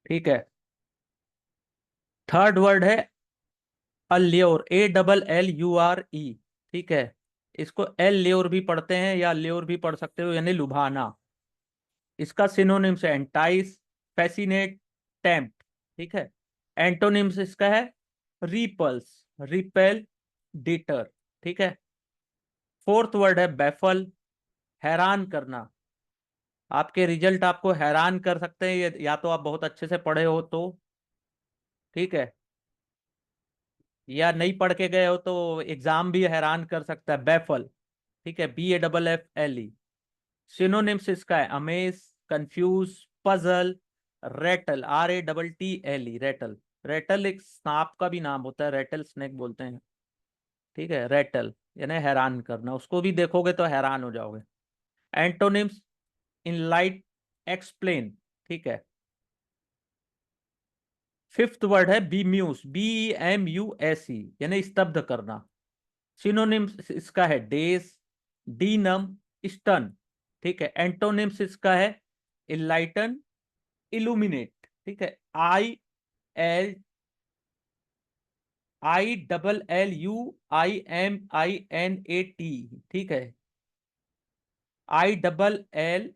ठीक है। Third word है अल्योर, ALLURE। ठीक है। इसको एल ल्योर भी पढ़ते हैं या ल्योर भी पढ़ सकते हो, यानी लुभाना। इसका सिनोनिम्स है एंटाइस, फैसिनेट, टेम्प्ट। ठीक है। एंटोनिम्स इसका है रिपल्स, रिपेल, डिटर। ठीक है। फोर्थ वर्ड है बैफल, हैरान करना। आपके रिजल्ट आपको हैरान कर सकते हैं, या तो आप बहुत अच्छे से पढ़े हो तो, ठीक है, या नहीं पढ़ के गए हो तो एग्जाम भी हैरान कर सकता है बैफल। ठीक है, BAFFLE। सिनोनिम्स इसका है amaze, confuse, puzzle, Ratle, RATTLE, Ratle. Ratle एक सांप का भी नाम होता है, रेटल स्नेक बोलते हैं। ठीक है, रेटल यानी हैरान करना, उसको भी देखोगे तो हैरान हो जाओगे। Antonyms enlight, explain. ठीक है। फिफ्थ वर्ड है बीम्यूस, BEMUSE, यानी स्तब्ध करना। सिनोनिम्स इसका है डेज, डीनम, स्टन। ठीक है। एंटोनिम्स इसका है इनलाइटन, इल्यूमिनेट। ठीक है। ILLUIMINAT। ठीक है, ILL,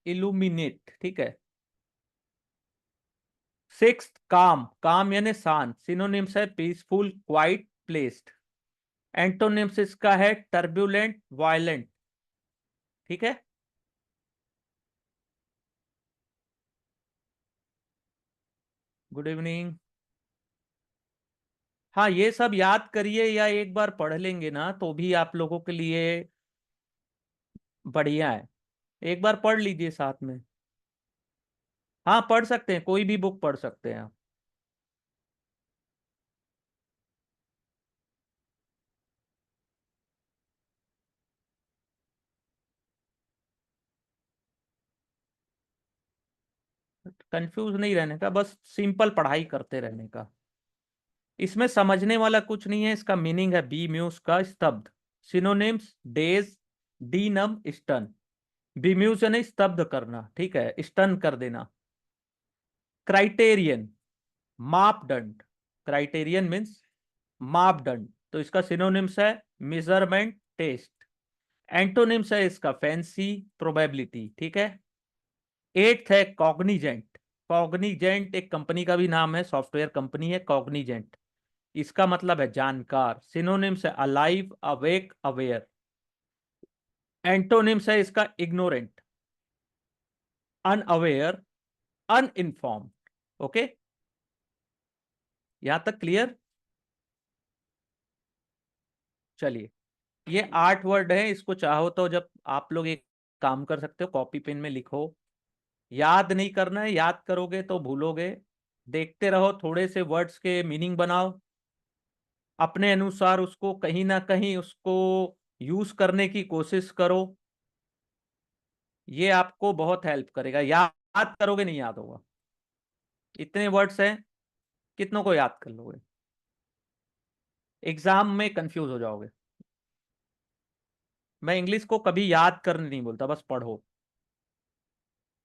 इल्यूमिनेट। ठीक है। सिक्स काम, काम यानी शांत। सिनोनिम्स है पीसफुल, क्वाइट, प्लेस्ड। एंटोनिम्स इसका है टर्बुलेंट, वायलेंट। ठीक है। Good evening. हाँ, ये सब याद करिए या एक बार पढ़ लेंगे ना तो भी आप लोगों के लिए बढ़िया है। एक बार पढ़ लीजिए साथ में। हाँ, पढ़ सकते हैं, कोई भी बुक पढ़ सकते हैं आप। कंफ्यूज नहीं रहने का, बस सिंपल पढ़ाई करते रहने का। इसमें समझने वाला कुछ नहीं है। इसका मीनिंग है बी म्यूज का स्तब्ध। सिनोनिम्स डेज, डीनम, स्टन। बी म्यूज यानी स्तब्ध करना। ठीक है, स्टन कर देना। क्राइटेरियन, मापदंड। क्राइटेरियन मीन्स मापदंड, तो इसका सिनोनिम्स है मेजरमेंट, टेस्ट। एंटोनिम्स है इसका फैंसी, प्रोबेबिलिटी। ठीक है। एट्थ है कॉग्निजेंट। कॉग्निजेंट एक कंपनी का भी नाम है, सॉफ्टवेयर कंपनी है कॉग्निजेंट। इसका मतलब है जानकार। सिनोनिम्स है अलाइव, अवेक, अवेयर। एंटोनिम्स है इसका इग्नोरेंट, अनअवेयर, अनइन्फॉर्म्ड। ओके, यहां तक क्लियर? चलिए, ये 8 वर्ड है। इसको चाहो तो जब आप लोग एक काम कर सकते हो, कॉपी पेन में लिखो। याद नहीं करना है, याद करोगे तो भूलोगे। देखते रहो, थोड़े से वर्ड्स के मीनिंग बनाओ अपने अनुसार, उसको कहीं ना कहीं उसको यूज करने की कोशिश करो। ये आपको बहुत हेल्प करेगा। याद करोगे नहीं याद होगा। इतने वर्ड्स हैं, कितनों को याद कर लोगे? एग्जाम में कंफ्यूज हो जाओगे। मैं इंग्लिश को कभी याद करने नहीं बोलता, बस पढ़ो।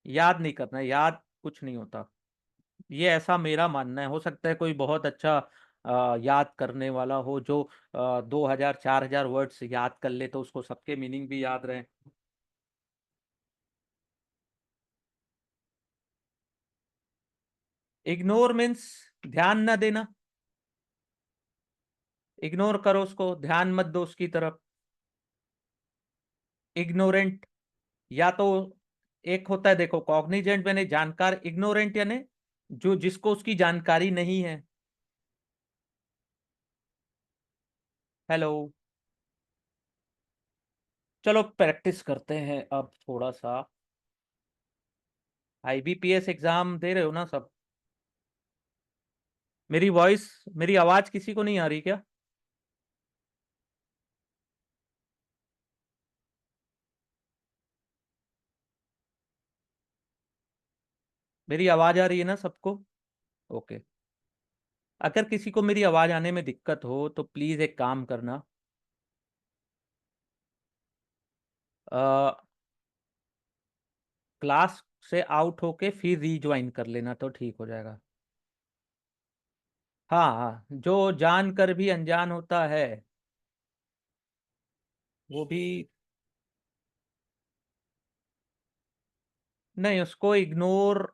याद नहीं करना, याद कुछ नहीं होता। ये ऐसा मेरा मानना है। हो सकता है कोई बहुत अच्छा याद करने वाला हो, जो 2000 4000 वर्ड्स याद कर ले तो उसको सबके मीनिंग भी याद रहे। इग्नोर मीन्स ध्यान न देना। इग्नोर करो उसको, ध्यान मत दो उसकी तरफ। इग्नोरेंट, या तो एक होता है, देखो, कॉग्निजेंट यानी जानकार, इग्नोरेंट यानी जो जिसको उसकी जानकारी नहीं है। हेलो। चलो प्रैक्टिस करते हैं अब थोड़ा सा। IBPS एग्जाम दे रहे हो ना सब? मेरी वॉइस, मेरी आवाज किसी को नहीं आ रही क्या? मेरी आवाज आ रही है ना सबको? ओके। अगर किसी को मेरी आवाज आने में दिक्कत हो तो प्लीज एक काम करना, क्लास से आउट होके फिर रीज्वाइन कर लेना तो ठीक हो जाएगा। हाँ हाँ, जो जानकर भी अनजान होता है वो भी। नहीं, उसको इग्नोर,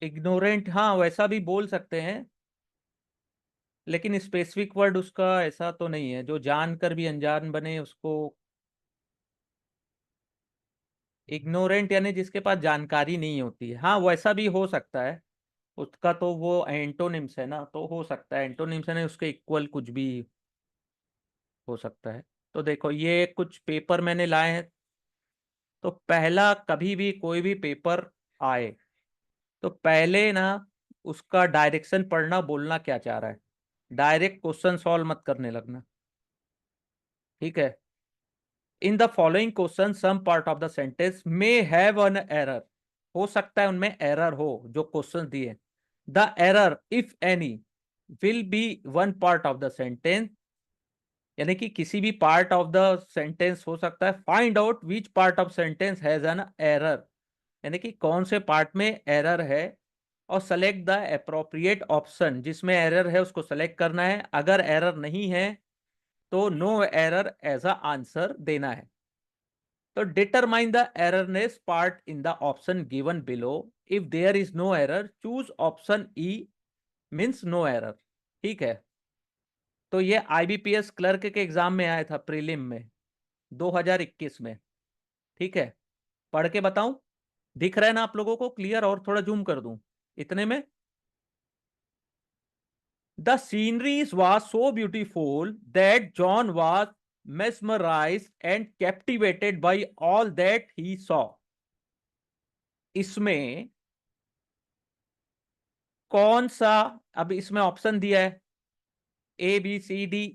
इग्नोरेंट, हाँ वैसा भी बोल सकते हैं, लेकिन स्पेसिफिक वर्ड उसका ऐसा तो नहीं है, जो जानकर भी अनजान बने उसको। इग्नोरेंट यानी जिसके पास जानकारी नहीं होती है, हाँ वैसा भी हो सकता है। उसका तो वो एंटोनिम्स है ना, तो हो सकता है एंटोनिम्स है ना, उसके इक्वल कुछ भी हो सकता है। तो देखो ये कुछ पेपर मैंने लाए हैं। तो पहला, कभी भी कोई भी पेपर आए तो पहले ना उसका डायरेक्शन पढ़ना, बोलना क्या चाह रहा है। डायरेक्ट क्वेश्चन सॉल्व मत करने लगना, ठीक है। In the following question some part of the sentence may have an error. हो सकता है उनमें एरर हो जो क्वेश्चन दिए। The error if any will be one part of the sentence, यानी कि किसी भी पार्ट ऑफ द सेंटेंस हो सकता है। Find out which part of sentence has an error, यानी कि कौन से पार्ट में एरर है। और सेलेक्ट द अप्रोप्रिएट ऑप्शन, जिसमें एरर है उसको सेलेक्ट करना है। अगर एरर नहीं है तो no error as a answer देना है। तो determine the erroneous part in the option given below. If there is no error choose option E, means no error, ठीक है। तो ये आईबीपीएस क्लर्क के एग्जाम में आया था, प्रीलिम में, 2021 में, ठीक है। पढ़ के बताऊं? दिख रहा है ना आप लोगों को क्लियर? और थोड़ा जूम कर दूं इतने में। The sceneries was so beautiful that John was mesmerized and captivated by all that he saw. इसमें कौन सा, अब इसमें ऑप्शन दिया है ए बी सी डी,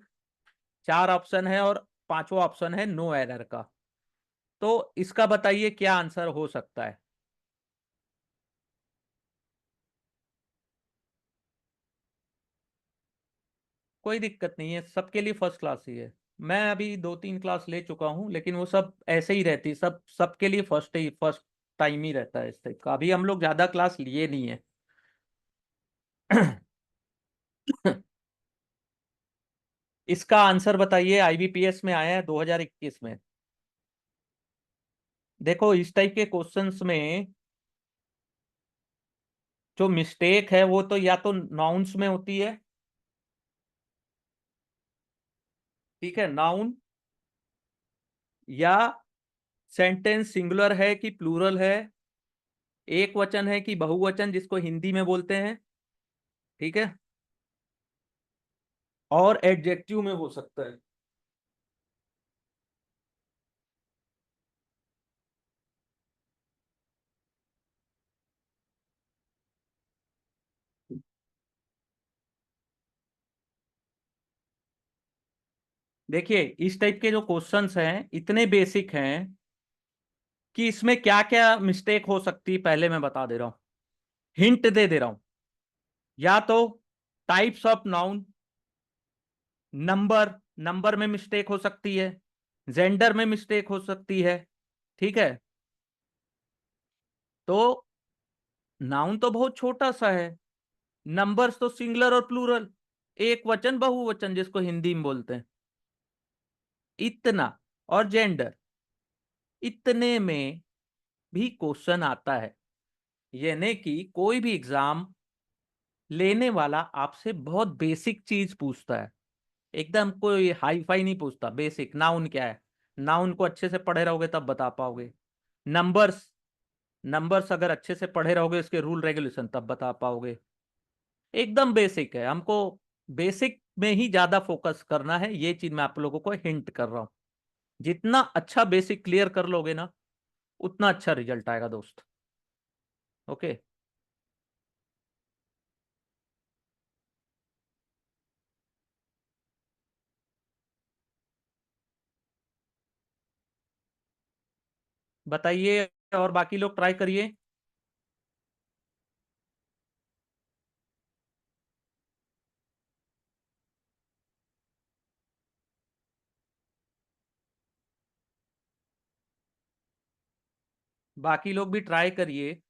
चार ऑप्शन है और पांचवा ऑप्शन है नो एरर का। तो इसका बताइए क्या आंसर हो सकता है। कोई दिक्कत नहीं है, सबके लिए फर्स्ट क्लास ही है। मैं अभी दो तीन क्लास ले चुका हूं, लेकिन वो सब ऐसे ही रहती, सब सबके लिए फर्स्ट टाइम ही रहता है इस टाइप का। अभी हम लोग ज्यादा क्लास लिए नहीं है। इसका आंसर बताइए, आईबीपीएस में आया है 2021 में। देखो इस टाइप के क्वेश्चंस में जो मिस्टेक है वो तो या तो नाउन्स में होती है, ठीक है, नाउन, या सेंटेंस सिंगुलर है कि प्लूरल है, एक वचन है कि बहुवचन जिसको हिंदी में बोलते हैं, ठीक है, और एडजेक्टिव में हो सकता है। देखिए इस टाइप के जो क्वेश्चंस हैं इतने बेसिक हैं कि इसमें क्या क्या मिस्टेक हो सकती है पहले मैं बता दे रहा हूं, हिंट दे दे रहा हूं। या तो types of noun, number, number में मिस्टेक हो सकती है, जेंडर में मिस्टेक हो सकती है, ठीक है। तो नाउन तो बहुत छोटा सा है, नंबर्स तो सिंगुलर और प्लूरल, एक वचन बहुवचन जिसको हिंदी में बोलते हैं, इतना, और जेंडर, इतने में भी क्वेश्चन आता है। यानी कि कोई भी एग्जाम लेने वाला आपसे बहुत बेसिक चीज पूछता है, एकदम कोई हाई फाई नहीं पूछता। बेसिक नाउन क्या है, नाउन को अच्छे से पढ़े रहोगे तब बता पाओगे। नंबर्स, नंबर्स अगर अच्छे से पढ़े रहोगे इसके रूल रेगुलेशन तब बता पाओगे। एकदम बेसिक है, हमको बेसिक में ही ज्यादा फोकस करना है, ये चीज मैं आप लोगों को हिंट कर रहा हूं। जितना अच्छा बेसिक क्लियर कर लोगे ना उतना अच्छा रिजल्ट आएगा दोस्त। ओके, बताइए, और बाकी लोग ट्राई करिए। बाकी लोग भी ट्राई करिए।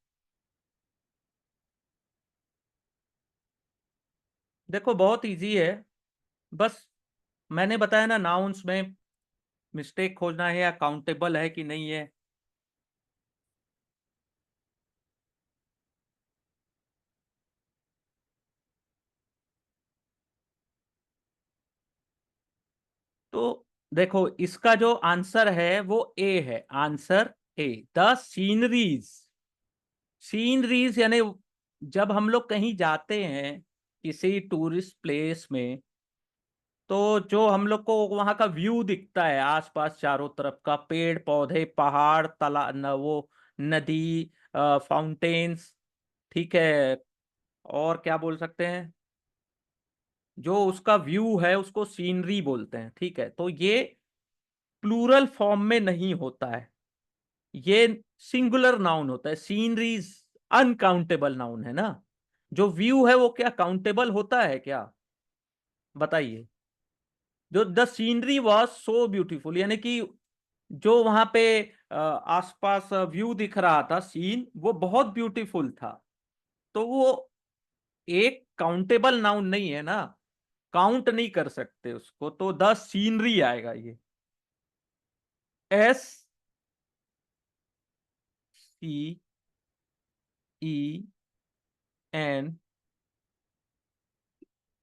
देखो बहुत इजी है, बस मैंने बताया ना, नाउन्स में मिस्टेक खोजना है या काउंटेबल है कि नहीं है। तो देखो इसका जो आंसर है वो ए है, answer A, the sceneries. Sceneries यानी जब हम लोग कहीं जाते हैं किसी टूरिस्ट प्लेस में, तो जो हम लोग को वहां का व्यू दिखता है आसपास चारों तरफ का, पेड़ पौधे पहाड़ तला न, वो नदी, फाउंटेन्स, ठीक है, और क्या बोल सकते हैं, जो उसका व्यू है उसको सीनरी बोलते हैं। ठीक है, तो ये प्लूरल फॉर्म में नहीं होता है, ये सिंगुलर नाउन होता है। सीनरीज अनकाउंटेबल नाउन है ना, जो व्यू है वो क्या काउंटेबल होता है क्या, बताइए। जो the scenery was so beautiful, यानी कि जो वहां पे आसपास व्यू दिख रहा था, सीन, वो बहुत ब्यूटीफुल था, तो वो एक काउंटेबल नाउन नहीं है ना, काउंट नहीं कर सकते उसको, तो द सीनरी आएगा ये। S C E N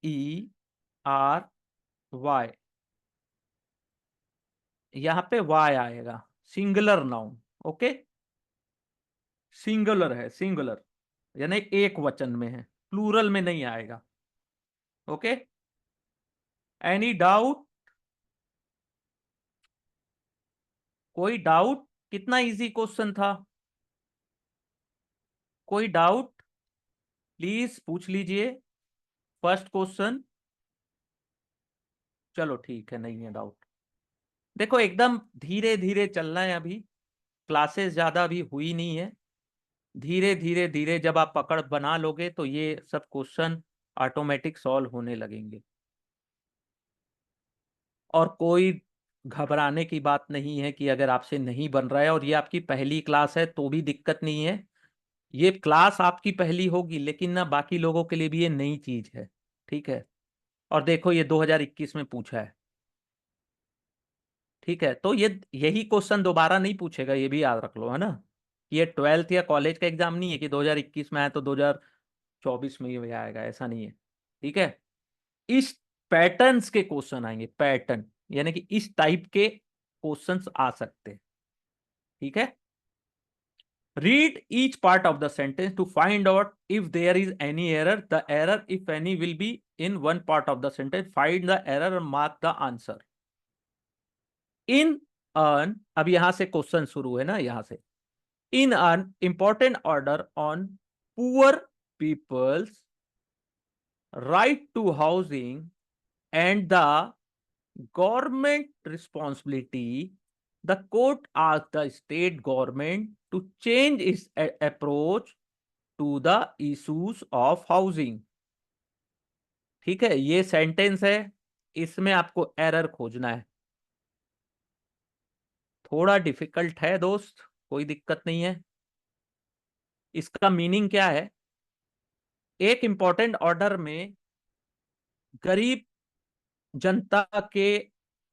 E R Y, यहां पे वाई आएगा, सिंगुलर नाउन। ओके, सिंगुलर है, सिंगुलर यानी एक वचन में है, प्लूरल में नहीं आएगा। Okay, any doubt? कोई डाउट? कितना इजी क्वेश्चन था, कोई डाउट प्लीज पूछ लीजिए। फर्स्ट क्वेश्चन, चलो ठीक है, नहीं है डाउट। देखो एकदम धीरे धीरे चलना है अभी, क्लासेस ज्यादा अभी हुई नहीं है। धीरे धीरे धीरे जब आप पकड़ बना लोगे तो ये सब क्वेश्चन ऑटोमेटिक सॉल्व होने लगेंगे, और कोई घबराने की बात नहीं है कि अगर आपसे नहीं बन रहा है, और ये आपकी पहली क्लास है तो भी दिक्कत नहीं है। ये क्लास आपकी पहली होगी, लेकिन ना बाकी लोगों के लिए भी ये नई चीज है। ठीक है, और देखो ये 2021 में पूछा है। ठीक है, तो ये यही क्वेश्चन दोबारा नहीं पूछेगा, ये भी याद रख लो, है ना। ये 12th या कॉलेज का एग्जाम नहीं है कि 2021 में आया तो 2024 में ये आएगा, ऐसा नहीं है। ठीक है, इस पैटर्न्स के क्वेश्चन आएंगे, पैटर्न यानी कि इस टाइप के क्वेश्चंस आ सकते हैं। ठीक है, read each part of the sentence to find out if there is any error. The error, if any, will be in one part of the sentence. Find the error and mark the answer. In an, अब यहां से question शुरू है ना, यहां से, in an important order on poor people's right to housing and the government responsibility, the court asked the state government to change its approach to the issues of housing। ठीक है, ये सेंटेंस है, इसमें आपको एरर खोजना है। थोड़ा difficult है दोस्त, कोई दिक्कत नहीं है। इसका मीनिंग क्या है, एक इंपॉर्टेंट ऑर्डर में गरीब जनता के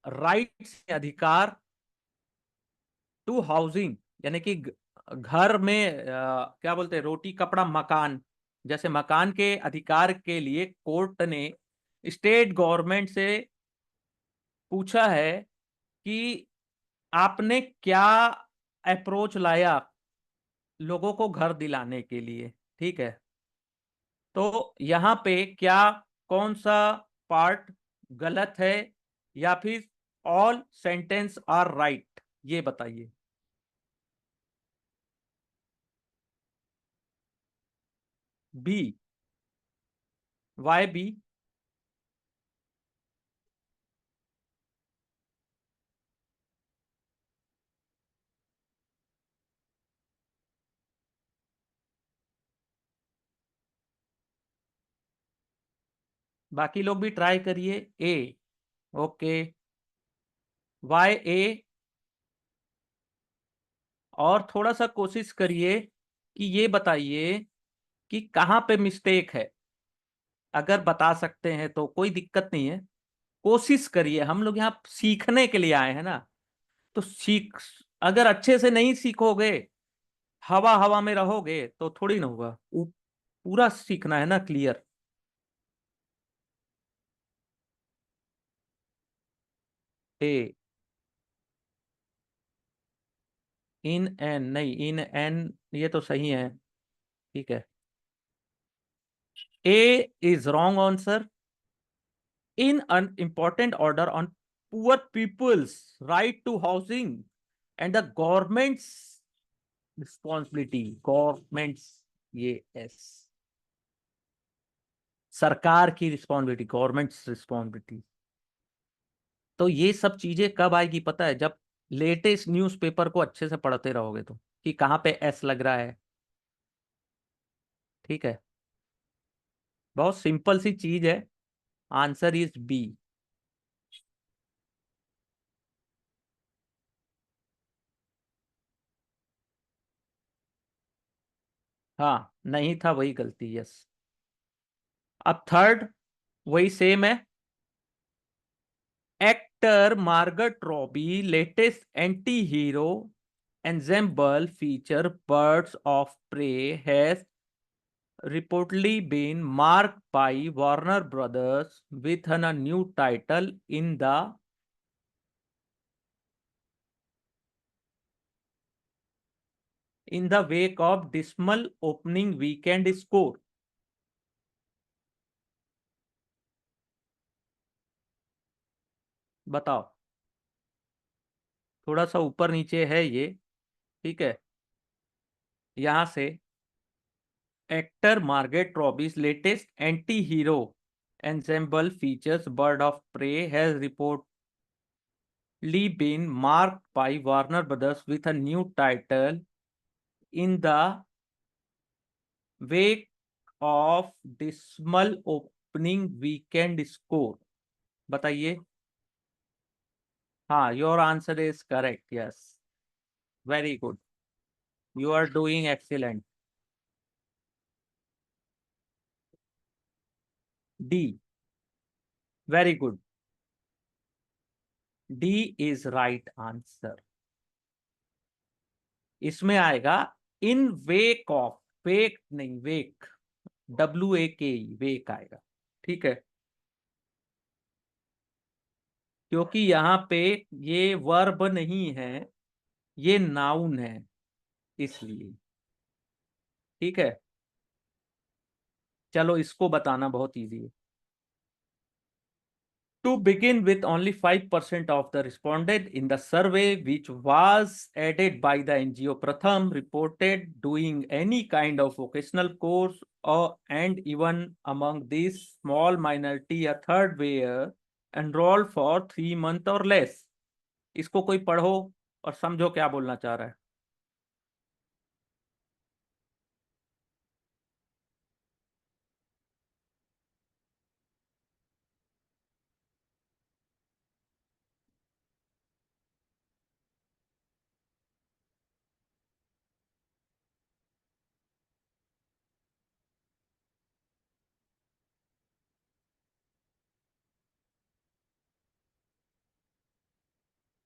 राइट्स, अधिकार टू हाउसिंग, यानी कि घर में क्या बोलते हैं, रोटी कपड़ा मकान, जैसे मकान के अधिकार के लिए कोर्ट ने स्टेट गवर्नमेंट से पूछा है कि आपने क्या अप्रोच लाया लोगों को घर दिलाने के लिए। ठीक है, तो यहाँ पे क्या, कौन सा पार्ट गलत है, या फिर ऑल सेंटेंस आर राइट, ये बताइए। B, why B? बाकी लोग भी ट्राई करिए। A, okay, why A? और थोड़ा सा कोशिश करिए कि ये बताइए कि कहाँ पे मिस्टेक है। अगर बता सकते हैं तो कोई दिक्कत नहीं है, कोशिश करिए। हम लोग यहाँ सीखने के लिए आए हैं ना, तो सीख, अगर अच्छे से नहीं सीखोगे, हवा हवा में रहोगे तो थोड़ी ना होगा। पूरा सीखना है ना, क्लियर। ए, इन एन नहीं, इन एन ये तो सही है, ठीक है। A is wrong answer. in an important order on poor people's right to housing and the government's responsibility, government's, ये एस, सरकार की रिस्पॉन्सिबिलिटी, गवर्नमेंट्स रिस्पॉन्सिबिलिटी। तो ये सब चीजें कब आएगी पता है? जब लेटेस्ट न्यूज़पेपर को अच्छे से पढ़ते रहोगे तो, कि कहाँ पे एस लग रहा है। ठीक है, बहुत सिंपल सी चीज है। Answer is B. हाँ, नहीं था, वही गलती, यस। अब थर्ड, वही सेम है। Actor Margot Robbie latest anti-hero ensemble feature Birds of Prey has reportedly been marked by Warner Brothers with a new title in the wake of dismal opening weekend score। बताओ, थोड़ा सा ऊपर नीचे है ये, ठीक है। यहां से actor Margot Robbie's latest anti hero ensemble features Bird of Prey has reportedly been marked by Warner Brothers with a new title in the wake of dismal opening weekend score। बताइए। हाँ, your answer is correct, yes, very good, you are doing excellent. D, very good, D is right answer. इसमें आएगा इन wake of, वेक नहीं, वेक, WAK, वेक आएगा, ठीक है। क्योंकि यहाँ पे ये वर्ब नहीं है, ये नाउन है, इसलिए। ठीक है, चलो इसको बताना बहुत इजी है। To begin with, only 5% of the responded in the survey, which was added by the NGO Pratham, reported doing any kind of vocational course, and even among this small minority, a third were enrolled for 3 months or less। इसको कोई पढ़ो और समझो क्या बोलना चाह रहा है।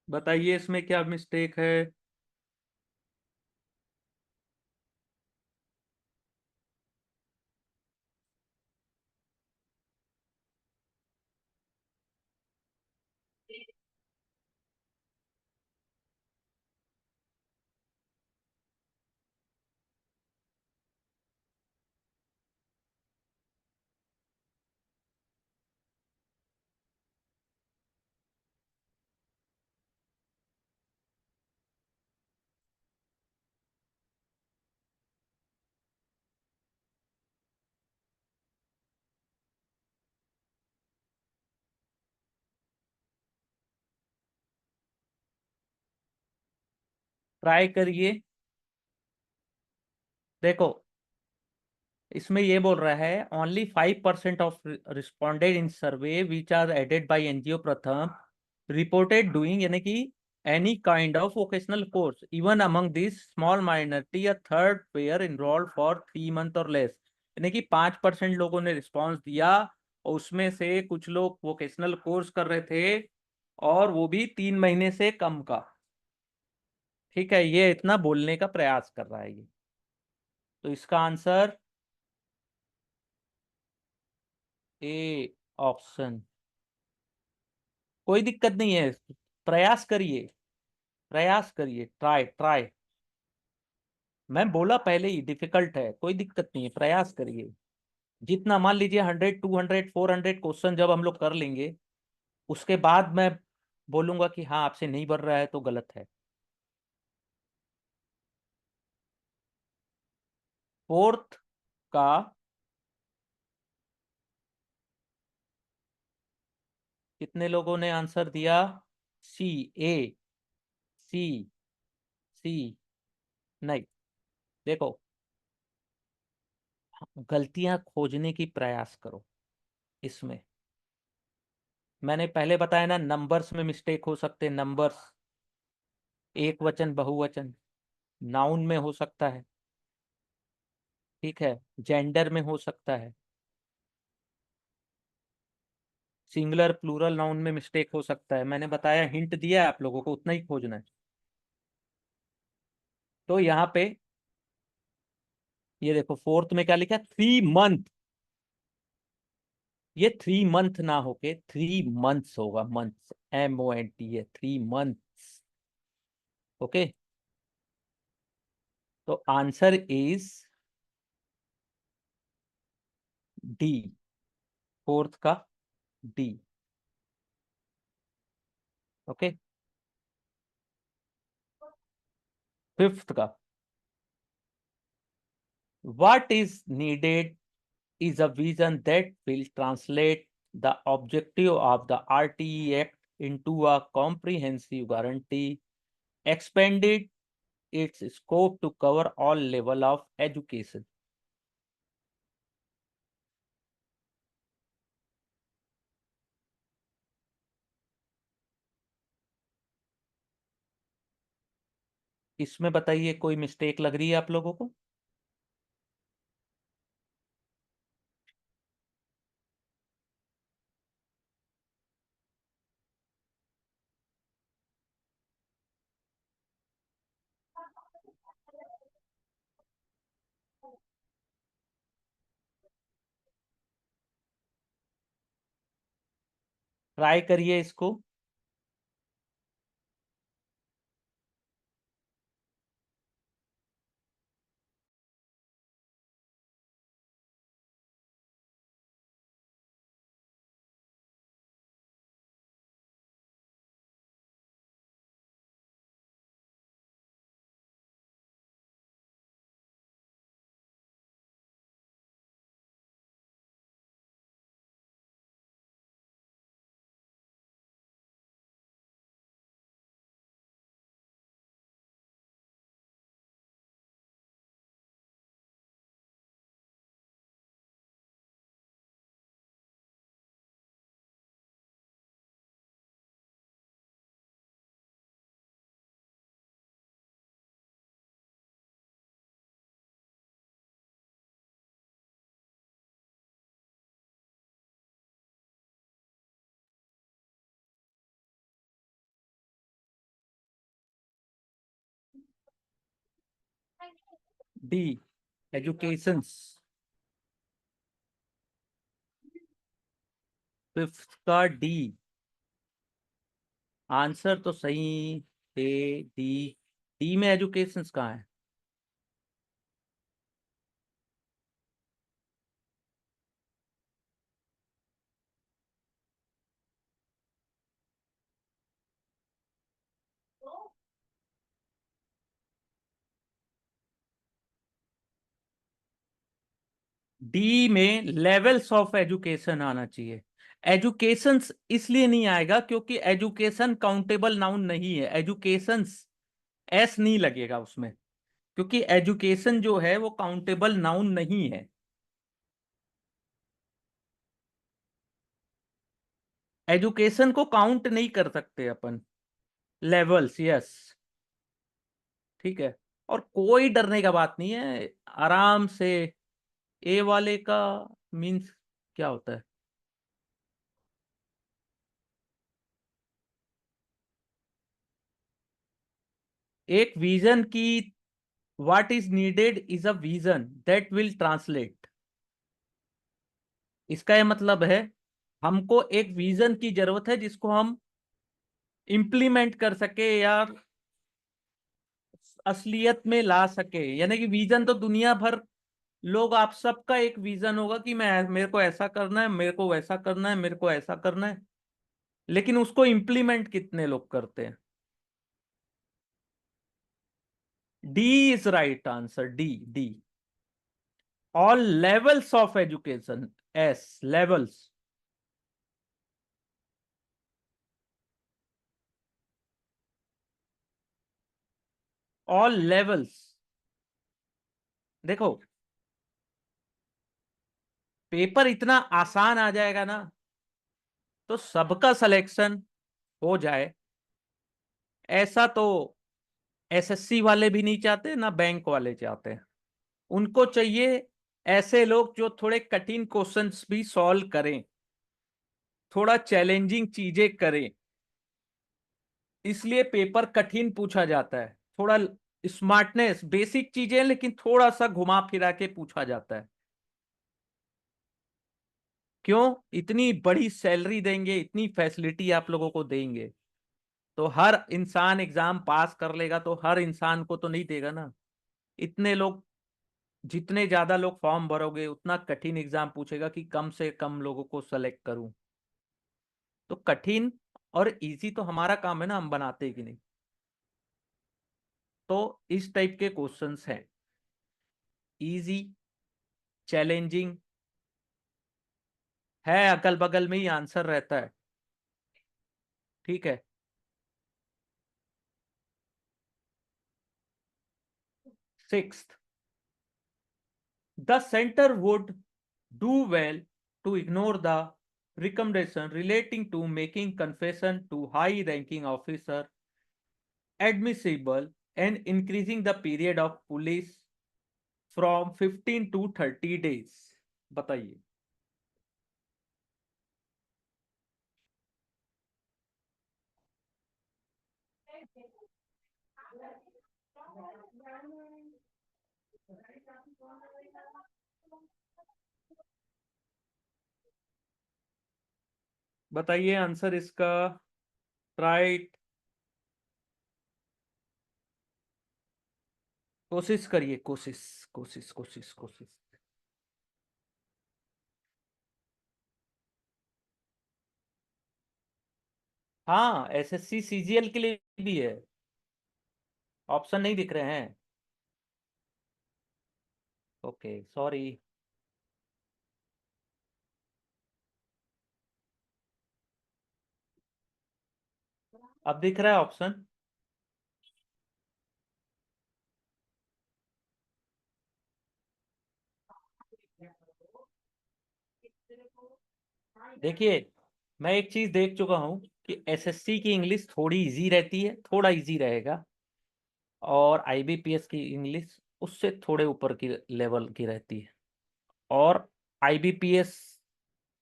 बताइए इसमें क्या मिस्टेक है। ट्राई करिए। देखो, इसमें ये बोल रहा है only 5% of responded in survey which are aided by NGO Pratham reported doing, यानी कि any kind of vocational course even among this small minority a third pair enrolled for 3 month or less। यानी कि 5% लोगों ने रिस्पॉन्स दिया और उसमें से कुछ लोग वोकेशनल कोर्स कर रहे थे और वो भी 3 महीने से कम का। ठीक है, ये इतना बोलने का प्रयास कर रहा है ये। तो इसका आंसर ए ऑप्शन। कोई दिक्कत नहीं है, प्रयास करिए, प्रयास करिए, ट्राई ट्राई। मैं बोला पहले ही डिफिकल्ट है, कोई दिक्कत नहीं है, प्रयास करिए। जितना मान लीजिए 100 200 400 क्वेश्चन जब हम लोग कर लेंगे उसके बाद मैं बोलूंगा कि हाँ आपसे नहीं बन रहा है तो गलत है। फोर्थ का कितने लोगों ने आंसर दिया? सी, ए, सी, सी। नहीं, देखो, गलतियां खोजने की प्रयास करो इसमें। मैंने पहले बताया ना, नंबर्स में मिस्टेक हो सकते हैं, नंबर्स, एक वचन बहुवचन, नाउन में हो सकता है, ठीक है, जेंडर में हो सकता है, सिंगुलर प्लूरल नाउन में मिस्टेक हो सकता है। मैंने बताया, हिंट दिया है आप लोगों को, उतना ही खोजना है। तो यहाँ पे ये देखो, फोर्थ में क्या लिखा है? 3 मंथ। ये 3 मंथ ना होके 3 मंथ्स होगा, मंथ्स, MONT है, 3 मंथ्स। ओके, तो आंसर इज डी, फोर्थ का डी। ओके, फिफ्थ का, what is needed is a vision that will translate the objective of the RTE Act into a comprehensive guarantee, expanded its scope to cover all level of education। इसमें बताइए, कोई mistake लग रही है आप लोगों को? ट्राई करिए इसको। डी, एजुकेशंस, फिफ्थ का डी। आंसर तो सही है, डी। डी में एजुकेशंस कहाँ है? डी में लेवल्स ऑफ एजुकेशन आना चाहिए। एजुकेशंस इसलिए नहीं आएगा क्योंकि एजुकेशन काउंटेबल नाउन नहीं है, एजुकेशंस एस नहीं लगेगा उसमें, क्योंकि एजुकेशन जो है वो काउंटेबल नाउन नहीं है। एजुकेशन को काउंट नहीं कर सकते अपन। Levels, yes. ठीक है। और कोई डरने का बात नहीं है, आराम से। ए वाले का मीन्स क्या होता है? एक विजन की, what is needed is a vision that will translate. इसका यह मतलब है, हमको एक विजन की जरूरत है जिसको हम इम्प्लीमेंट कर सके या असलियत में ला सके। यानी कि विजन तो दुनिया भर लोग, आप सबका एक विजन होगा कि मैं, मेरे को ऐसा करना है, मेरे को वैसा करना है, मेरे को ऐसा करना है। लेकिन उसको इम्प्लीमेंट कितने लोग करते हैं? D is right answer, D, D. All levels of education, S, levels. All levels. देखो, पेपर इतना आसान आ जाएगा ना, तो सबका सिलेक्शन हो जाए, ऐसा तो एसएससी वाले भी नहीं चाहते, ना बैंक वाले चाहते हैं। उनको चाहिए ऐसे लोग जो थोड़े कठिन क्वेश्चंस भी सॉल्व करें, थोड़ा चैलेंजिंग चीजें करें। इसलिए पेपर कठिन पूछा जाता है। थोड़ा स्मार्टनेस, बेसिक चीजें, लेकिन थोड़ा सा घुमा फिरा के पूछा जाता है। क्यों? इतनी बड़ी सैलरी देंगे, इतनी फैसिलिटी आप लोगों को देंगे, तो हर इंसान एग्जाम पास कर लेगा तो हर इंसान को तो नहीं देगा ना। इतने लोग, जितने ज्यादा लोग फॉर्म भरोगे उतना कठिन एग्जाम पूछेगा कि कम से कम लोगों को सेलेक्ट करूं। तो कठिन और इजी तो हमारा काम है ना, हम बनाते कि नहीं। तो इस टाइप के क्वेश्चंस हैं, इजी, चैलेंजिंग, है अगल बगल में ही आंसर रहता है। ठीक है। Sixth, the centre would do well to ignore the recommendation relating to making confession to high ranking officer admissible and increasing the period of police from 15 to 30 days। बताइए। बताइए आंसर इसका। राइट। कोशिश करिए, कोशिश, कोशिश, कोशिश, कोशिश। हाँ, एसएससी सीजीएल के लिए भी है। ऑप्शन नहीं दिख रहे हैं? Okay, sorry. अब दिख रहा है ऑप्शन? देखिए, मैं एक चीज देख चुका हूं कि एसएससी की इंग्लिश थोड़ी इजी रहती है, थोड़ा इजी रहेगा। और आईबीपीएस की इंग्लिश उससे थोड़े ऊपर की लेवल की रहती है। और आईबीपीएस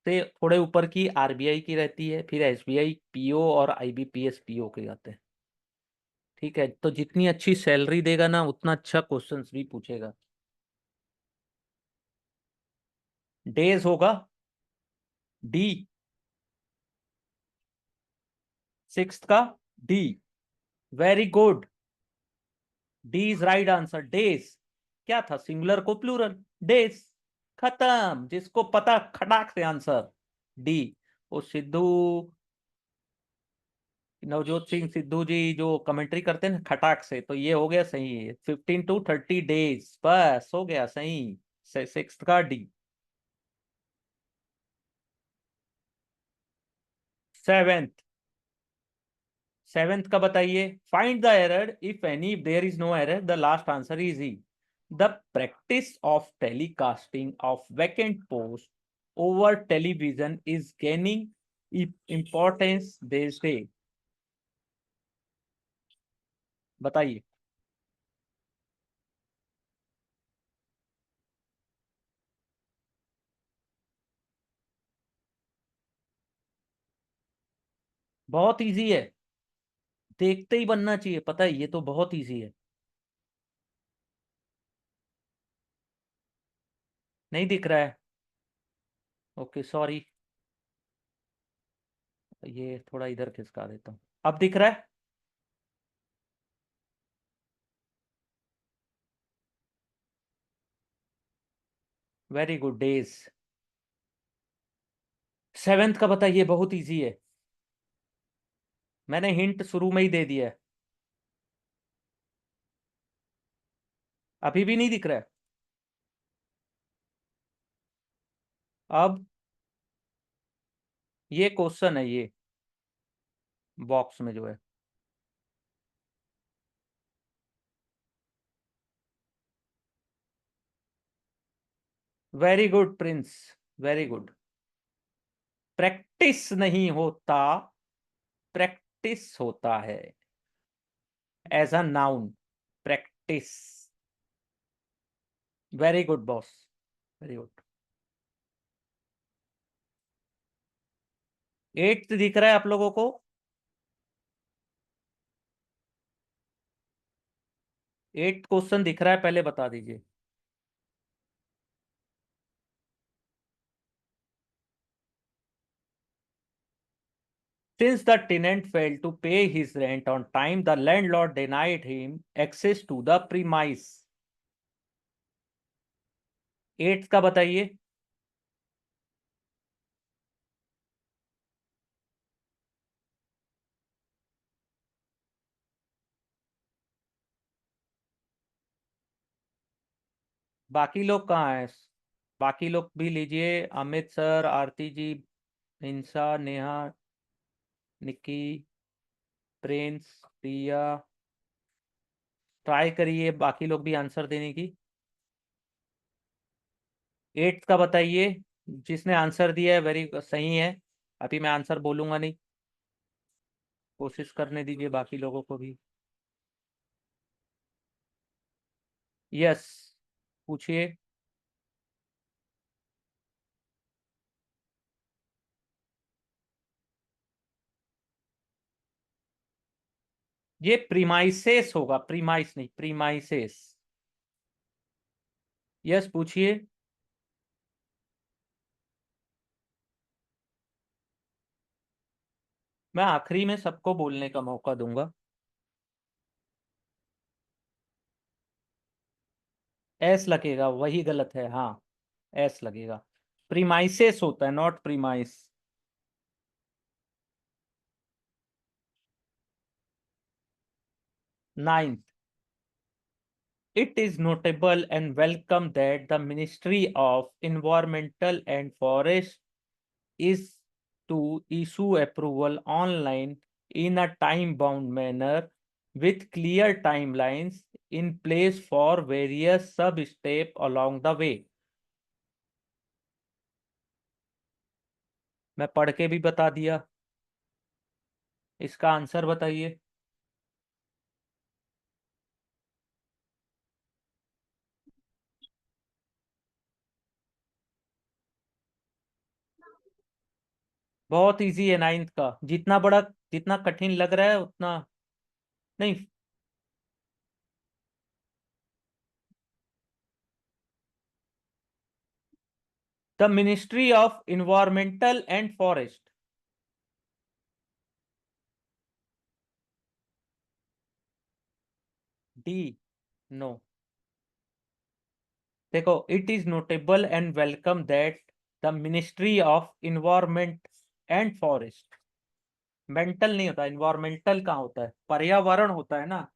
से थोड़े ऊपर की आरबीआई की रहती है, फिर एसबीआई पीओ और आईबीपीएस पीओ के आते हैं। ठीक है, तो जितनी अच्छी सैलरी देगा ना, उतना अच्छा क्वेश्चंस भी पूछेगा। डेज होगा, डी। सिक्स का D. Very good, D is right answer, days. क्या था, सिंगुलर को प्लूरल? डेज। खत्म, जिसको पता खटाक से आंसर, डी। वो सिद्धू, नवजोत सिंह सिद्धू जी जो कमेंट्री करते हैं ना खटाक से, तो ये हो गया सही, 15 to 30 days, बस हो गया सही। सिक्स का डी। सेवेंथ, सेवेंथ का बताइए। Find the error if any, there is no error, the last answer is E. The practice of telecasting of vacant post over television is gaining importance these days। बताइए। बहुत easy है, देखते ही बनना चाहिए, पता है, ये तो बहुत इजी है। नहीं दिख रहा है? ओके सॉरी, ये थोड़ा इधर खिसका देता हूँ। अब दिख रहा है? Very good, days. सेवेंथ का बताइए, बहुत इजी है। मैंने हिंट शुरू में ही दे दिया है। अभी भी नहीं दिख रहा है? अब ये क्वेश्चन है, ये बॉक्स में जो है। Very good Prince, very good. Practice नहीं होता, प्रैक्टिस होता है। As a noun, practice. Very good boss, very good. Eighth दिख रहा है आप लोगों को? एट्थ क्वेश्चन दिख रहा है, पहले बता दीजिए। Since the tenant failed to pay his rent on time, the landlord denied him access to the premise. Eighth का बताइए। बाकी लोग कहाँ हैं? बाकी लोग भी लीजिए, अमित सर, आरती जी, हिंसा, नेहा, निक्की, प्रिंस, प्रिया। ट्राई करिए बाकी लोग भी आंसर देने की। एट्थ का बताइए। जिसने आंसर दिया है वेरी सही है। अभी मैं आंसर बोलूंगा नहीं, कोशिश करने दीजिए बाकी लोगों को भी। यस, पूछिए। ये प्रीमाइसेस होगा, प्रीमाइस नहीं, प्रीमाइसेस। यस, पूछिए। मैं आखिरी में सबको बोलने का मौका दूंगा। एस लगेगा, वही गलत है, हाँ। एस लगेगा। प्रीमाइसेस होता है, not premise. Ninth, it is notable and welcome that the Ministry of Environmental and Forest is to issue approval online in a time-bound manner with clear timelines in place for various sub-steps along the way. मैं पढ़ के भी बता दिया। इसका answer बताइए। बहुत easy है नाइन्थ का, जितना बड़ा, जितना कठिन लग रहा है उतना नहीं। The ministry of environmental and forest. D, no. देखो, it is notable and welcome that the ministry of environment and forest, mental नहीं होता, इन्वायरमेंटल कहाँ होता है, पर्यावरण होता है ना।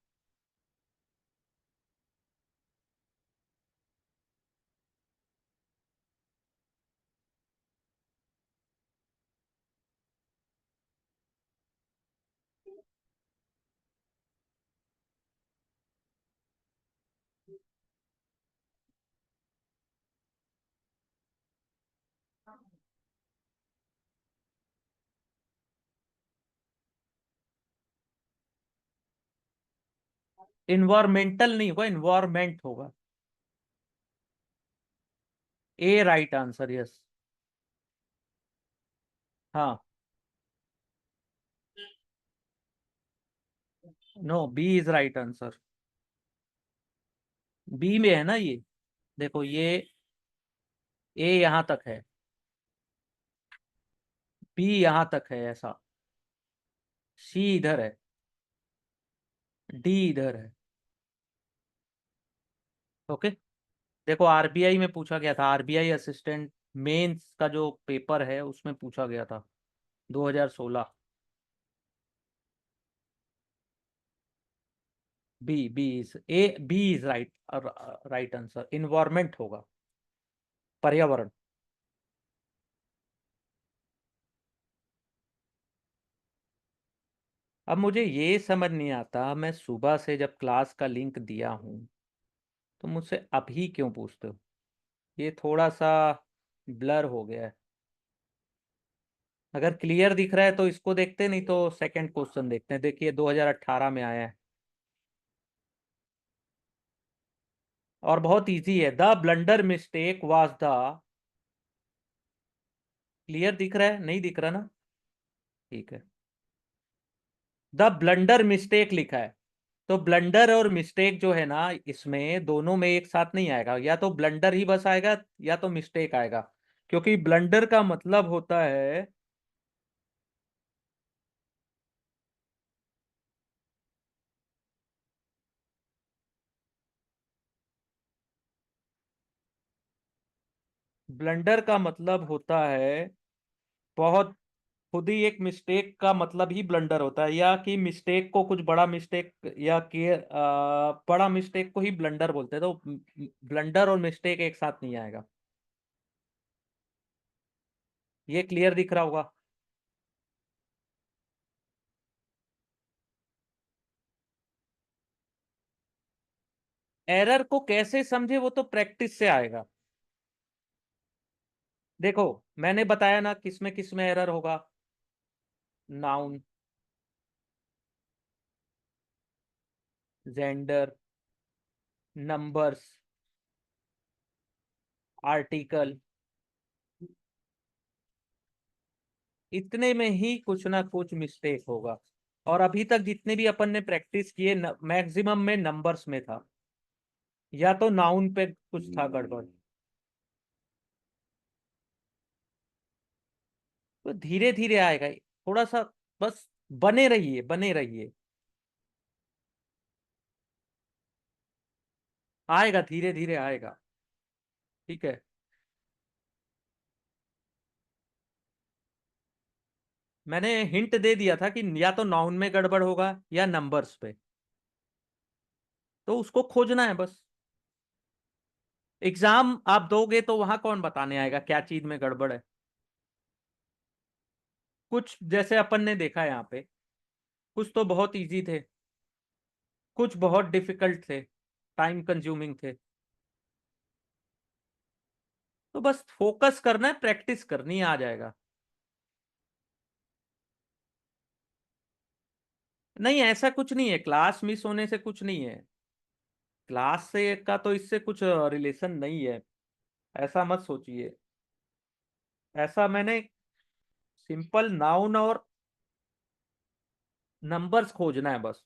इन्वायरमेंटल नहीं होगा, इन्वायरमेंट होगा। A right answer, yes. हाँ। No, B is right answer. B में है ना ये। देखो ये ए यहां तक है, बी यहां तक है ऐसा, सी इधर है, डी इधर है। ओके। देखो आरबीआई में पूछा गया था, आरबीआई असिस्टेंट मेंस का जो पेपर है उसमें पूछा गया था 2016। B is right, right answer environment होगा, पर्यावरण। अब मुझे ये समझ नहीं आता, मैं सुबह से जब क्लास का लिंक दिया हूँ तो मुझसे अभी क्यों पूछते हो? ये थोड़ा सा ब्लर हो गया है। अगर क्लियर दिख रहा है तो इसको देखते, नहीं तो सेकंड क्वेश्चन देखते हैं। देखिए 2018 में आया है और बहुत इजी है। The blunder mistake was the, clear दिख रहा है, नहीं दिख रहा ना? ठीक है। द ब्लंडर मिस्टेक लिखा है, तो ब्लंडर और मिस्टेक जो है ना, इसमें दोनों में एक साथ नहीं आएगा, या तो ब्लंडर ही बस आएगा या तो मिस्टेक आएगा। क्योंकि ब्लंडर का मतलब होता है, ब्लंडर का मतलब होता है बहुत, खुद ही एक मिस्टेक का मतलब ही ब्लंडर होता है, या कि मिस्टेक को कुछ बड़ा मिस्टेक, या कि बड़ा मिस्टेक को ही ब्लंडर बोलते हैं। तो ब्लंडर और मिस्टेक एक साथ नहीं आएगा। ये क्लियर दिख रहा होगा। एरर को कैसे समझे, वो तो प्रैक्टिस से आएगा। देखो मैंने बताया ना किसमें किसमें एरर होगा। नाउन, जेंडर, नंबर्स, आर्टिकल, इतने में ही कुछ ना कुछ मिस्टेक होगा। और अभी तक जितने भी अपन ने प्रैक्टिस किए, मैक्सिमम में नंबर्स में था, या तो नाउन पे कुछ था गड़बड़। तो धीरे धीरे आएगा, थोड़ा सा बस, बने रहिए बने रहिए, आएगा धीरे धीरे आएगा। ठीक है। मैंने हिंट दे दिया था कि या तो नाउन में गड़बड़ होगा या नंबर्स पे, तो उसको खोजना है बस। एग्जाम आप दोगे तो वहां कौन बताने आएगा क्या चीज में गड़बड़ है? कुछ जैसे अपन ने देखा यहाँ पे, कुछ तो बहुत इजी थे, कुछ बहुत डिफिकल्ट थे, टाइम कंज्यूमिंग थे। तो बस फोकस करना है, प्रैक्टिस करनी है, आ जाएगा। नहीं ऐसा कुछ नहीं है, क्लास मिस होने से कुछ नहीं है। क्लास से का तो इससे कुछ रिलेशन नहीं है, ऐसा मत सोचिए। ऐसा मैंने, सिंपल नाउन और नंबर्स खोजना है बस।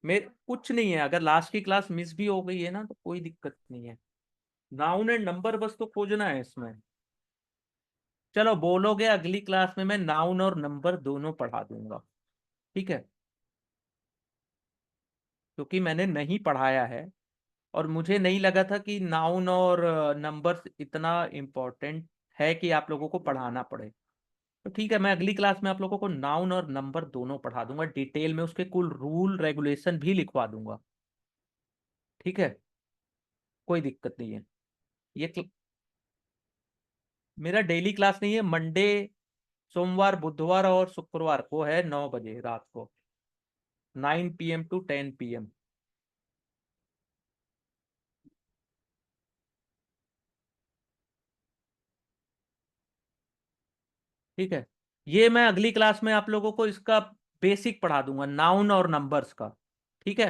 मेरे कुछ नहीं है, अगर लास्ट की क्लास मिस भी हो गई है ना तो कोई दिक्कत नहीं है। नाउन एंड नंबर बस तो खोजना है इसमें। चलो बोलोगे अगली क्लास में मैं नाउन और नंबर दोनों पढ़ा दूंगा। ठीक है। क्योंकि मैंने नहीं पढ़ाया है, और मुझे नहीं लगा था कि नाउन और नंबर्स इतना इम्पोर्टेंट है कि आप लोगों को पढ़ाना पड़े। तो ठीक है, मैं अगली क्लास में आप लोगों को नाउन और नंबर दोनों पढ़ा दूंगा डिटेल में, उसके कुल रूल रेगुलेशन भी लिखवा दूंगा। ठीक है। कोई दिक्कत नहीं है। ये मेरा डेली क्लास नहीं है, मंडे, सोमवार, बुधवार और शुक्रवार को है, 9 बजे रात को, 9 PM to 10 PM। ठीक है। ये मैं अगली क्लास में आप लोगों को इसका बेसिक पढ़ा दूंगा, नाउन और नंबर्स का। ठीक है।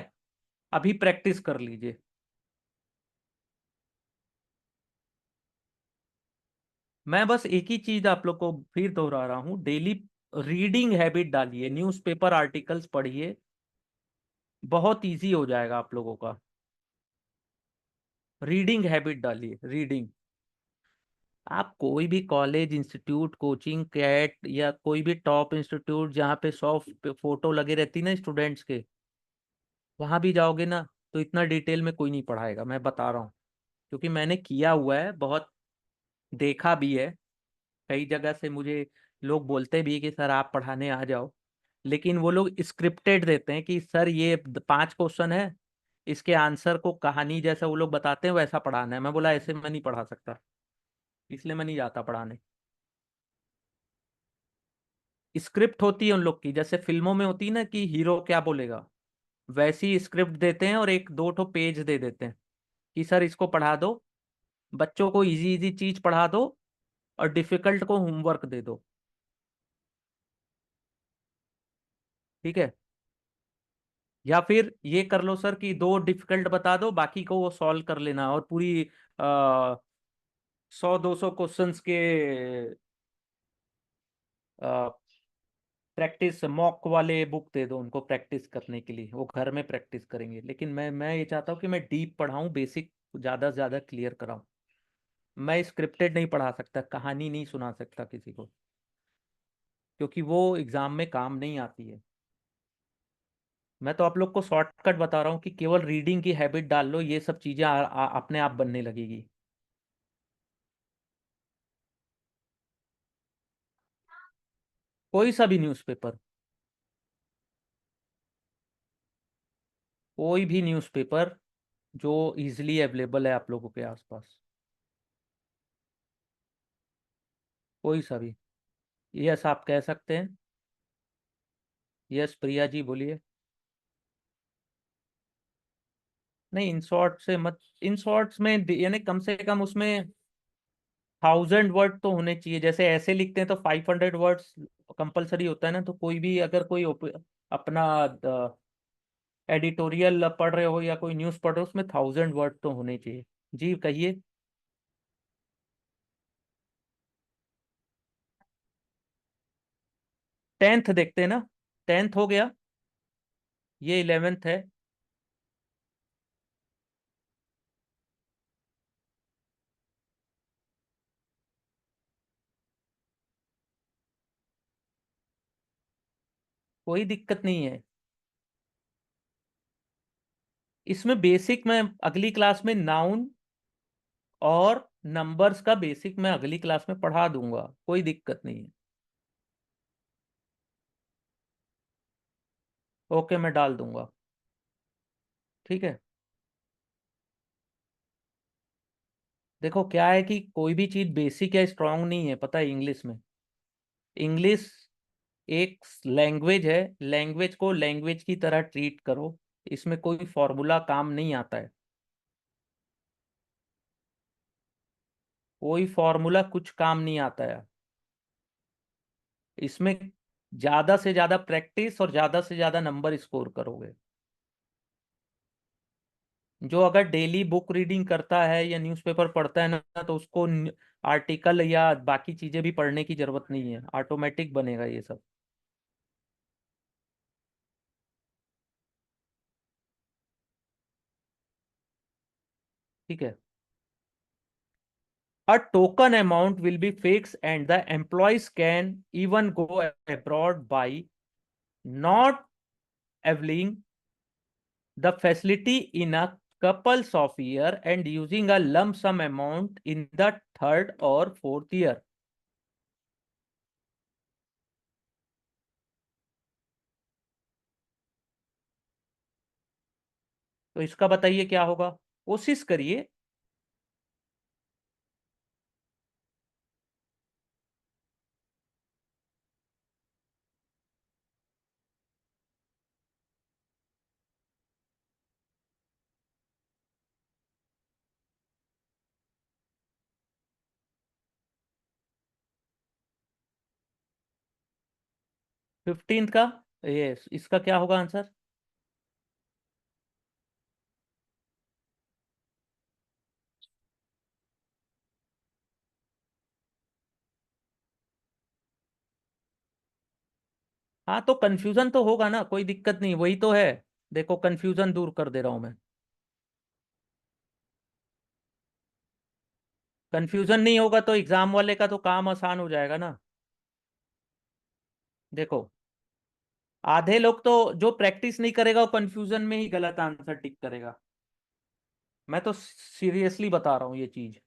अभी प्रैक्टिस कर लीजिए। मैं बस एक ही चीज आप लोग को फिर दोहरा रहा हूँ, डेली रीडिंग हैबिट डालिए, न्यूज़पेपर आर्टिकल्स पढ़िए, बहुत इजी हो जाएगा आप लोगों का। रीडिंग हैबिट डालिए, रीडिंग। आप कोई भी कॉलेज, इंस्टीट्यूट, कोचिंग, कैट या कोई भी टॉप इंस्टीट्यूट जहाँ पे 100 फोटो लगे रहती ना स्टूडेंट्स के, वहां भी जाओगे ना, तो इतना डिटेल में कोई नहीं पढ़ाएगा, मैं बता रहा हूँ। क्योंकि मैंने किया हुआ है, बहुत देखा भी है। कई जगह से मुझे लोग बोलते भी है कि सर आप पढ़ाने आ जाओ, लेकिन वो लोग स्क्रिप्टेड देते हैं कि सर ये 5 क्वेश्चन है, इसके आंसर को कहानी जैसा वो लोग बताते हैं वैसा पढ़ाना है। मैं बोला ऐसे मैं नहीं पढ़ा सकता, इसलिए मैं नहीं जाता पढ़ाने। स्क्रिप्ट होती है उन लोग की, जैसे फिल्मों में होती है ना कि हीरो क्या बोलेगा, वैसी स्क्रिप्ट देते हैं और एक दो ठो पेज दे देते हैं कि सर इसको पढ़ा दो, बच्चों को इजी इजी चीज पढ़ा दो और डिफिकल्ट को होमवर्क दे दो। ठीक है। या फिर ये कर लो सर कि दो डिफिकल्ट बता दो, बाकी को वो सॉल्व कर लेना, और पूरी 100-200 क्वेश्चंस के प्रैक्टिस मॉक वाले बुक दे दो उनको प्रैक्टिस करने के लिए, वो घर में प्रैक्टिस करेंगे। लेकिन मैं ये चाहता हूँ कि मैं डीप पढ़ाऊँ, बेसिक ज़्यादा से ज़्यादा क्लियर कराऊँ। मैं स्क्रिप्टेड नहीं पढ़ा सकता, कहानी नहीं सुना सकता किसी को, क्योंकि वो एग्जाम में काम नहीं आती है। मैं तो आप लोग को शॉर्टकट बता रहा हूँ कि केवल रीडिंग की हैबिट डाल लो, ये सब चीज़ें अपने आप बनने लगेगी। कोई सा भी न्यूज़पेपर, कोई भी न्यूज़पेपर जो इजीली अवेलेबल है आप लोगों के आसपास, कोई सा भी। यस, आप कह सकते हैं। यस प्रिया जी बोलिए। नहीं, इन शॉर्ट से मत, इन शॉर्ट्स में यानी कम से कम उसमें 1000 वर्ड तो होने चाहिए। जैसे ऐसे लिखते हैं तो 500 वर्ड्स कंपलसरी होता है ना, तो कोई भी अगर कोई अपना एडिटोरियल पढ़ रहे हो या कोई न्यूज़ पढ़ रहे हो, उसमें 1000 वर्ड तो होने चाहिए। जी कहिए। 10th देखते हैं ना, 10th हो गया, ये 11th है। कोई दिक्कत नहीं है इसमें। बेसिक मैं अगली क्लास में नाउन और नंबर्स का बेसिक मैं अगली क्लास में पढ़ा दूंगा, कोई दिक्कत नहीं है। ओके, मैं डाल दूंगा। ठीक है। देखो क्या है कि कोई भी चीज बेसिक या स्ट्रांग नहीं है, पता है इंग्लिश में। इंग्लिश एक लैंग्वेज है, लैंग्वेज को लैंग्वेज की तरह ट्रीट करो, इसमें कोई फॉर्मूला काम नहीं आता है। कोई फॉर्मूला कुछ काम नहीं आता है इसमें। ज्यादा से ज्यादा प्रैक्टिस और ज्यादा से ज्यादा नंबर स्कोर करोगे। जो अगर डेली बुक रीडिंग करता है या न्यूज़पेपर पढ़ता है ना, तो उसको आर्टिकल या बाकी चीजें भी पढ़ने की जरूरत नहीं है, ऑटोमेटिक बनेगा ये सब। ठीक है। A token amount will be fixed and the employees can even go abroad by not availing the facility in a couples of year and using a lump sum amount in the third or fourth year। तो इसका बताइए क्या होगा, कोशिश करिए। 15th का, ये इसका क्या होगा आंसर। हाँ तो कंफ्यूजन तो होगा ना, कोई दिक्कत नहीं, वही तो है। देखो कंफ्यूजन दूर कर दे रहा हूं मैं। कंफ्यूजन नहीं होगा तो एग्जाम वाले का तो काम आसान हो जाएगा ना। देखो, आधे लोग तो जो प्रैक्टिस नहीं करेगा वो कंफ्यूजन में ही गलत आंसर टिक करेगा। मैं तो सीरियसली बता रहा हूँ ये चीज।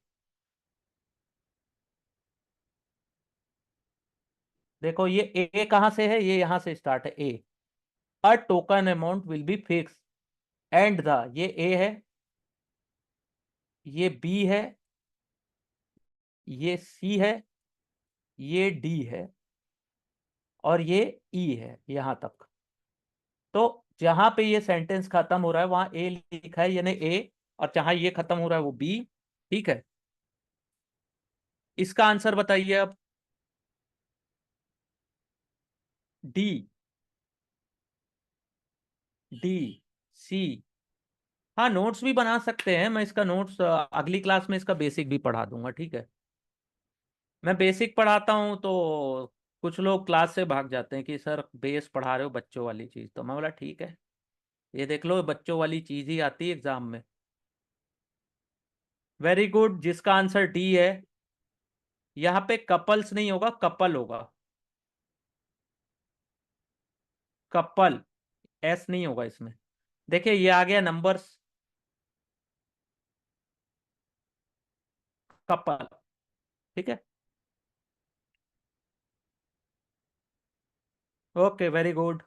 देखो ये ए कहाँ से है, ये यहाँ से स्टार्ट है। A, a token amount will be fix and the, ये ए है, ये बी है, ये सी है, ये डी है, और ये ई है यहां तक। तो जहां पे ये सेंटेंस खत्म हो रहा है वहां ए लिखा है, यानी ए, और जहां ये खत्म हो रहा है वो बी। ठीक है, इसका आंसर बताइए अब। डी, डी, सी। हाँ नोट्स भी बना सकते हैं, मैं इसका नोट्स अगली क्लास में इसका बेसिक भी पढ़ा दूंगा, ठीक है। मैं बेसिक पढ़ाता हूँ तो कुछ लोग क्लास से भाग जाते हैं कि सर बेस पढ़ा रहे हो बच्चों वाली चीज़, तो मैं बोला ठीक है, ये देख लो बच्चों वाली चीज़ ही आती है एग्जाम में। वेरी गुड, जिसका आंसर डी है। यहाँ पे कपल्स नहीं होगा, कपल होगा। कपल, एस नहीं होगा इसमें। देखिए ये आ गया नंबर्स, कपल। ठीक है, okay very good.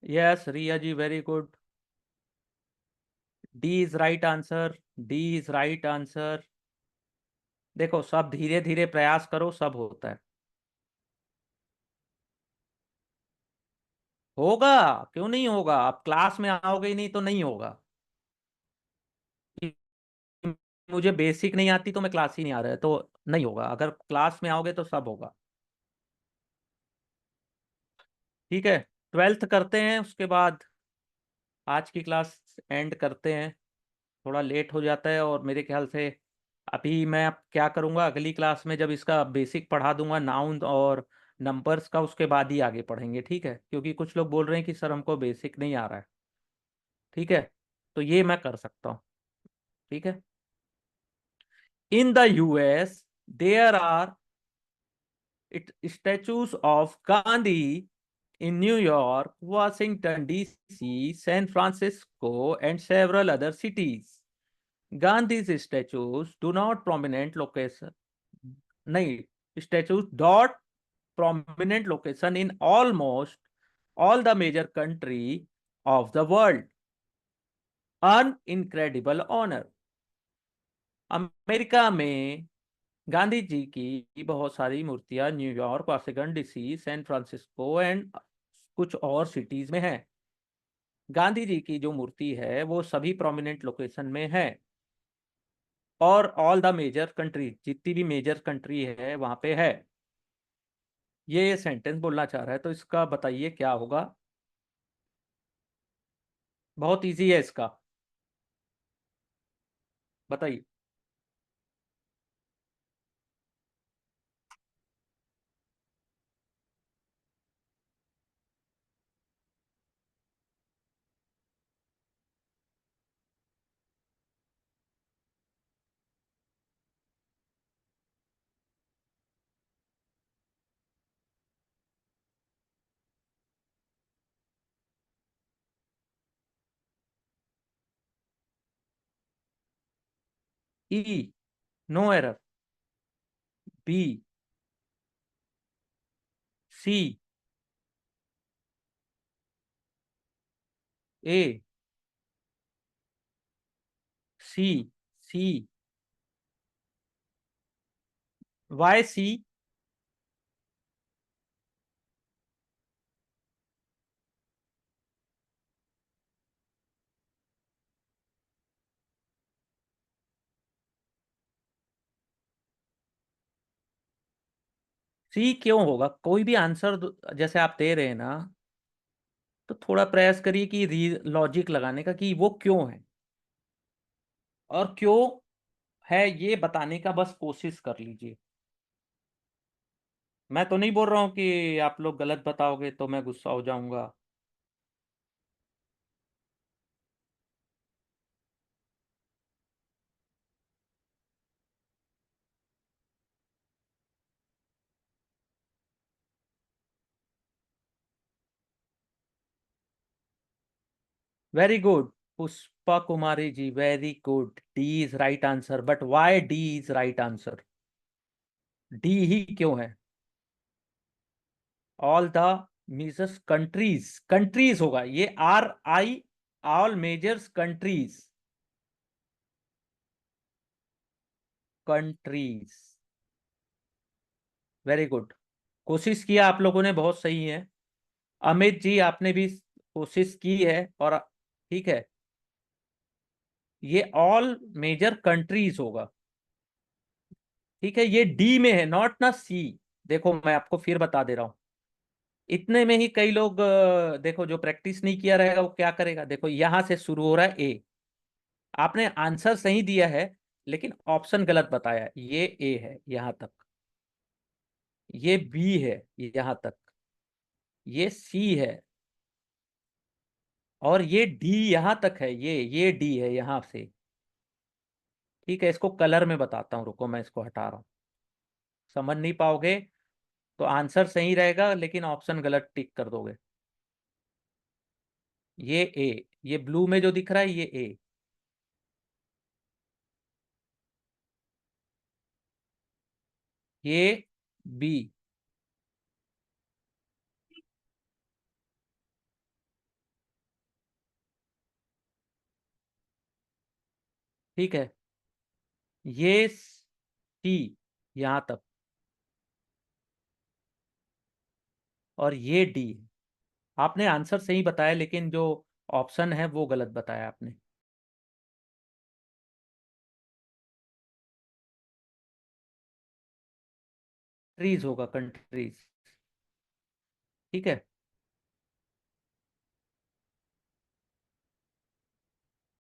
Yes Riya ji, very good. D is right answer, D is right answer. देखो सब धीरे धीरे प्रयास करो, सब होता है। होगा, क्यों नहीं होगा, आप क्लास में आओगे ही नहीं तो नहीं होगा। मुझे बेसिक नहीं आती तो मैं क्लास ही नहीं आ रहा है तो नहीं होगा, अगर क्लास में आओगे तो सब होगा। ठीक है, ट्वेल्थ करते हैं उसके बाद आज की क्लास एंड करते हैं। थोड़ा लेट हो जाता है और मेरे ख्याल से अभी मैं अब क्या करूँगा, अगली क्लास में जब इसका बेसिक पढ़ा दूंगा नाउन और नंबर्स का, उसके बाद ही आगे पढ़ेंगे, ठीक है, क्योंकि कुछ लोग बोल रहे हैं कि सर हमको बेसिक नहीं आ रहा है। ठीक है, तो ये मैं कर सकता हूँ। ठीक है, in the US there are statues of Gandhi in New York, Washington DC, San Francisco, and several other cities. Gandhi's statues do not prominent location, नहीं, statues dot prominent location in almost all the major country of the world. An incredible honor. America में गांधी जी की बहुत सारी मूर्तियां New York, Washington DC, San Francisco and कुछ और cities में है। गांधी जी की जो मूर्ति है वो सभी प्रोमिनेंट लोकेशन में है, और ऑल द मेजर कंट्री, जितनी भी मेजर कंट्री है वहां पे है। ये सेंटेंस बोलना चाह रहा है, तो इसका बताइए क्या होगा। बहुत इजी है इसका, बताइए। ई, नो एरर। बी, सी, ए, सी, सी, वाई, सी। सी क्यों होगा, कोई भी आंसर जैसे आप दे रहे हैं ना, तो थोड़ा प्रयास करिए कि लॉजिक लगाने का कि वो क्यों है, और क्यों है ये बताने का बस कोशिश कर लीजिए। मैं तो नहीं बोल रहा हूँ कि आप लोग गलत बताओगे तो मैं गुस्सा हो जाऊंगा। Very good. Pushpa Kumari ji, very good. D is right answer, but why D is right answer? D ही क्यों है? All the majors countries, countries होगा ये, RI, all majors countries, countries. Very good. कोशिश किया आप लोगों ने, बहुत सही है। अमित जी आपने भी कोशिश की है, और ठीक है, ये ऑल मेजर कंट्रीज होगा। ठीक है, ये डी में है, नॉट ना सी। देखो मैं आपको फिर बता दे रहा हूं। इतने में ही कई लोग देखो, जो प्रैक्टिस नहीं किया रहेगा वो क्या करेगा। देखो यहां से शुरू हो रहा है ए, आपने आंसर सही दिया है, लेकिन ऑप्शन गलत बताया। ये ए है यहां तक, ये बी है यहां तक, ये सी है, और ये डी यहां तक है। ये डी है यहां से। ठीक है, इसको कलर में बताता हूँ, रुको मैं इसको हटा रहा हूँ। समझ नहीं पाओगे तो आंसर सही रहेगा, लेकिन ऑप्शन गलत टिक कर दोगे। ये ए, ये ब्लू में जो दिख रहा है ये ए, ये बी। ठीक है, ये सी यहां तक, और ये डी। आपने आंसर सही बताया, लेकिन जो ऑप्शन है वो गलत बताया आपने। ट्रीज होगा, कंट्रीज। ठीक है।